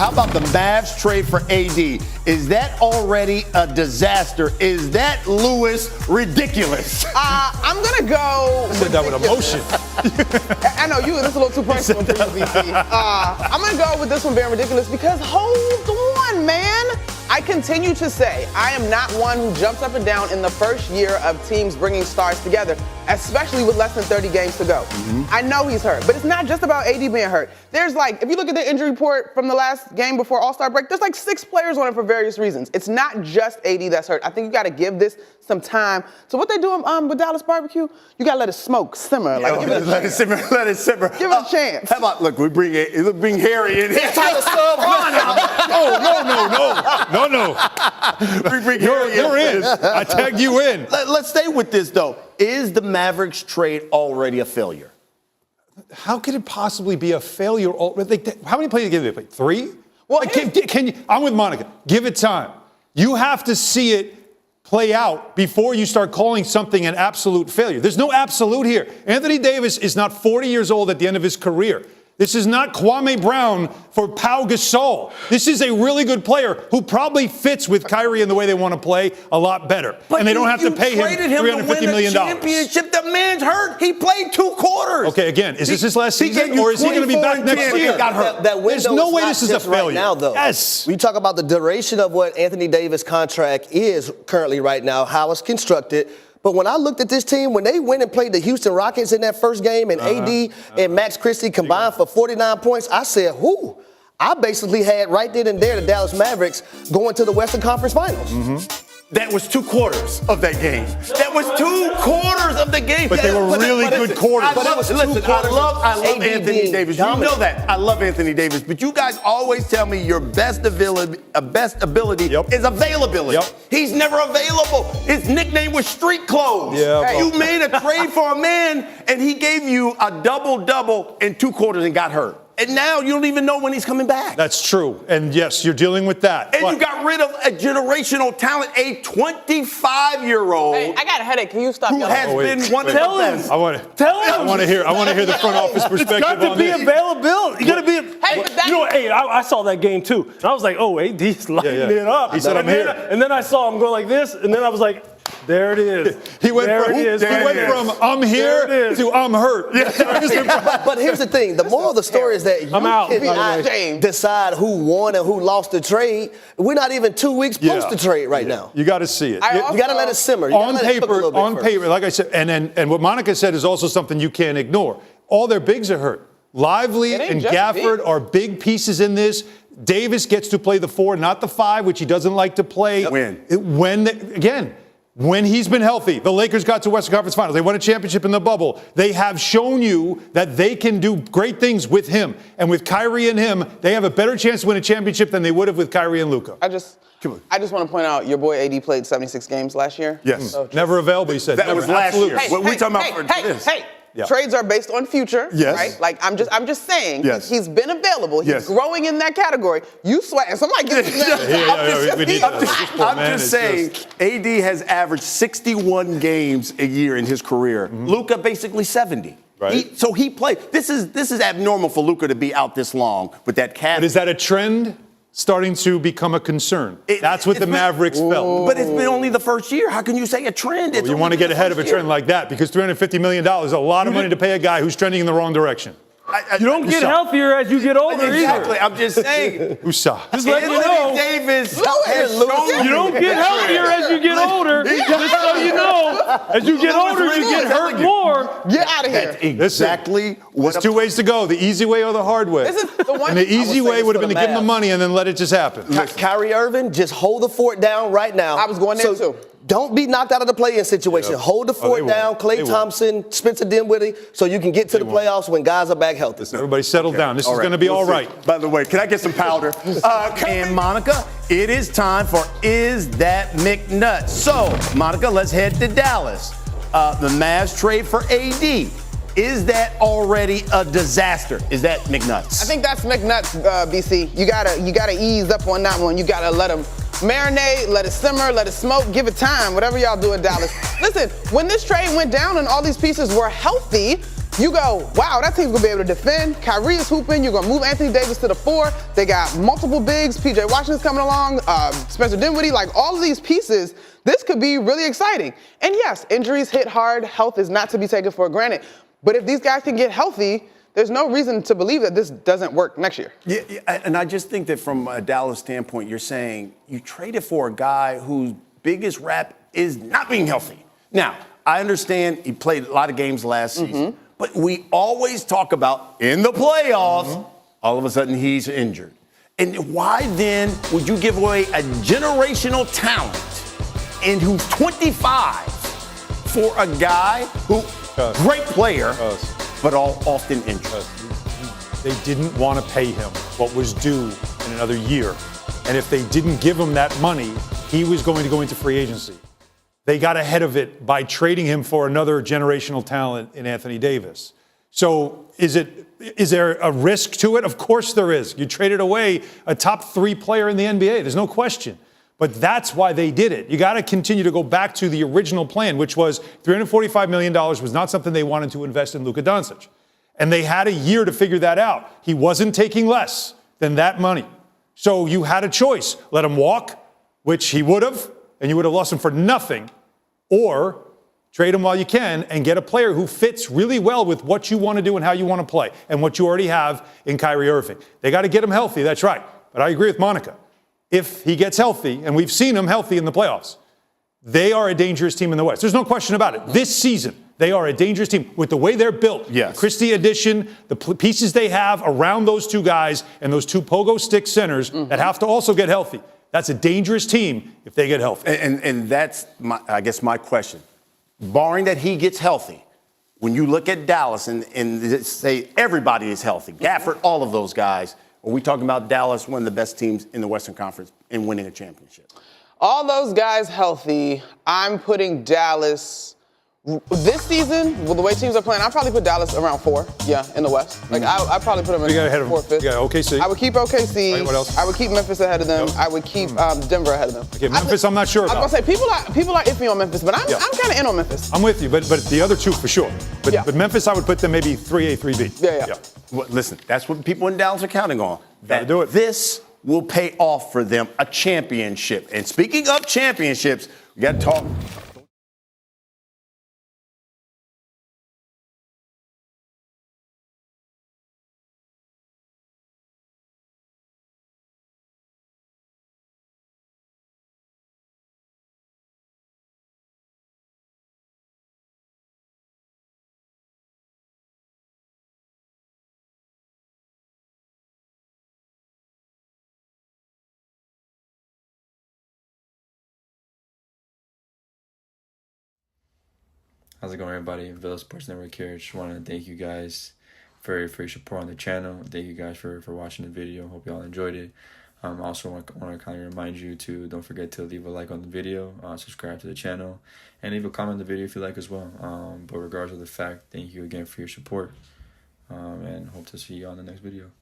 How about the Mavs trade for AD? Is that already a disaster? Is that Lewis ridiculous? I'm gonna go. I said that with emotion. I know you. This is a little too personal for you, VP. I'm gonna go with this one being ridiculous because hold on, man. I continue to say I am not one who jumps up and down in the first year of teams bringing stars together, especially with less than 30 games to go. I know he's hurt, but it's not just about AD being hurt. There's if you look at the injury report from the last game before All-Star break, there's 6 players on it for various reasons. It's not just AD that's hurt. I think you got to give this some time. So what they do with Dallas Barbecue, you got to let it smoke, simmer. Let it simmer. Let it simmer. Give it a chance. How about, look, we bring Harry in here. No. We bring Harry You're in. I tagged you in. Let's stay with this, though. Is the Mavericks trade already a failure? How could it possibly be a failure? How many players did they play? 3? Well, can you? I'm with Monica. Give it time. You have to see it play out before you start calling something an absolute failure. There's no absolute here. Anthony Davis is not 40 years old at the end of his career. This is not Kwame Brown for Pau Gasol. This is a really good player who probably fits with Kyrie and the way they want to play a lot better. And they don't have to pay him $350 million. Championship. The man's hurt. He played 2 quarters. Okay, again, is this his last season, or is he going to be back next year? Got hurt. There's no way this is a failure. Right now, though. Yes. We talk about the duration of what Anthony Davis' contract is currently right now, how it's constructed. But when I looked at this team, when they went and played the Houston Rockets in that first game, and AD and Max Christie combined for 49 points, I said, whoo. I basically had right then and there the Dallas Mavericks going to the Western Conference Finals. That was 2 quarters of that game. That was 2 quarters of the game. But they were really good quarters. I love Anthony Davis. You know that. I love Anthony Davis. But you guys always tell me your best ability is availability. He's never available. His nickname was Street Clothes. You made a trade for a man, and he gave you a double-double in 2 quarters and got hurt. And now you don't even know when he's coming back. That's true. And yes, you're dealing with that. And you got rid of a generational talent, a 25-year-old. Hey, I got a headache. Can you stop who has been one of the best. I want to hear the front office perspective. It's got to be availability. You got to be. Hey, I saw that game too, and I was like, oh, AD's lighting it up. He said, I'm here. And then I saw him go like this, and then I was like, there it is. He went from I'm here to I'm hurt. But here's the thing. The moral of the story is that you cannot decide who won and who lost the trade. We're not even 2 weeks post the trade right now. You got to see it. You got to let it simmer. On paper, like I said, and what Monica said is also something you can't ignore. All their bigs are hurt. Lively and Gafford are big pieces in this. Davis gets to play the 4, not the 5, which he doesn't like to play. When he's been healthy, the Lakers got to Western Conference Finals. They won a championship in the bubble. They have shown you that they can do great things with him. And with Kyrie and him, they have a better chance to win a championship than they would have with Kyrie and Luka. I just want to point out, your boy AD played 76 games last year. Yes. Never available, he said. That was last year. What we're talking about for this. Trades are based on future, right? Like I'm just saying, he's been available. He's growing in that category. You sweat. Somebody get I'm just saying, AD has averaged 61 games a year in his career. Luka basically 70. Right. So he played. This is abnormal for Luka to be out this long with that calf. But is that a trend? Starting to become a concern. That's what the Mavericks felt. But it's been only the first year. How can you say a trend? You want to get ahead of a trend like that because $350 million is a lot of money to pay a guy who's trending in the wrong direction. You don't get healthier as you get older Exactly. I'm just saying. Just letting you know. Davis you don't get healthier as you get older. Just so you know, as you get older, you get hurt more. Get out of here. That's exactly what. There's 2 ways to go: the easy way or the hard way. This is the one. And the easy way would have been to give him the money and then let it just happen. Kyrie Irving, just hold the fort down right now. I was going there too. Don't be knocked out of the play-in situation. Hold the fort down. Klay Thompson, Spencer Dinwiddie, so you can get to the playoffs when guys are back healthy. Everybody settle down. This is going to be all right. By the way, can I get some powder? And Monica, it is time for Is That McNuts? So, Monica, let's head to Dallas. The Mavs trade for AD. Is that already a disaster? Is that McNuts? I think that's McNuts, BC. You gotta ease up on that one. You gotta let him marinate, let it simmer, let it smoke, give it time, whatever y'all do in Dallas. Listen, when this trade went down and all these pieces were healthy, you go, wow, that team's gonna be able to defend. Kyrie is hooping. You're gonna move Anthony Davis to the 4. They got multiple bigs. PJ Washington's coming along. Spencer Dinwiddie, like all of these pieces. This could be really exciting. And yes, injuries hit hard. Health is not to be taken for granted. But if these guys can get healthy, there's no reason to believe that this doesn't work next year. Yeah, and I just think that from a Dallas standpoint, you're saying you traded for a guy whose biggest rap is not being healthy. Now, I understand he played a lot of games last season, but we always talk about in the playoffs, all of a sudden he's injured. And why then would you give away a generational talent and who's 25 for a guy who, great player, but often injured? They didn't want to pay him what was due in another year. And if they didn't give him that money, he was going to go into free agency. They got ahead of it by trading him for another generational talent in Anthony Davis. So is there a risk to it? Of course there is. You traded away a top 3 player in the NBA. There's no question. But that's why they did it. You got to continue to go back to the original plan, which was $345 million was not something they wanted to invest in Luka Doncic. And they had a year to figure that out. He wasn't taking less than that money. So you had a choice. Let him walk, which he would have, and you would have lost him for nothing, or trade him while you can and get a player who fits really well with what you want to do and how you want to play and what you already have in Kyrie Irving. They got to get him healthy, that's right. But I agree with Monica. If he gets healthy, and we've seen him healthy in the playoffs, they are a dangerous team in the West. There's no question about it. This season, they are a dangerous team with the way they're built. Yes. The Christie addition, the pieces they have around those 2 guys and those 2 pogo stick centers that have to also get healthy. That's a dangerous team if they get healthy. And that's, I guess, my question. Barring that he gets healthy, when you look at Dallas and say everybody is healthy, Gafford, all of those guys, are we talking about Dallas, one of the best teams in the Western Conference, in winning a championship? All those guys healthy, I'm putting Dallas this season, with the way teams are playing, I'd probably put Dallas around 4, in the West. Like, I'd probably put them in 4th, 5th. Yeah, OKC. I would keep OKC. Right, what else? I would keep Memphis ahead of them. Yep. I would keep Denver ahead of them. Okay, Memphis, I'm not sure about. I was going to say, people are iffy on Memphis, but I'm kind of in on Memphis. I'm with you, but the other 2 for sure. But, Yeah. but Memphis, I would put them maybe 3A, 3B. Yeah. Well, listen, that's what people in Dallas are counting on. Gotta do it. This will pay off for them a championship. And speaking of championships, we got to talk. How's it going, everybody? Villa Sports Network here. Just want to thank you guys for your support on the channel. Thank you guys for watching the video. Hope y'all enjoyed it. I also want to kind of remind you to don't forget to leave a like on the video, subscribe to the channel, and leave a comment on the video if you like as well. But regardless of the fact, thank you again for your support, and hope to see you on the next video.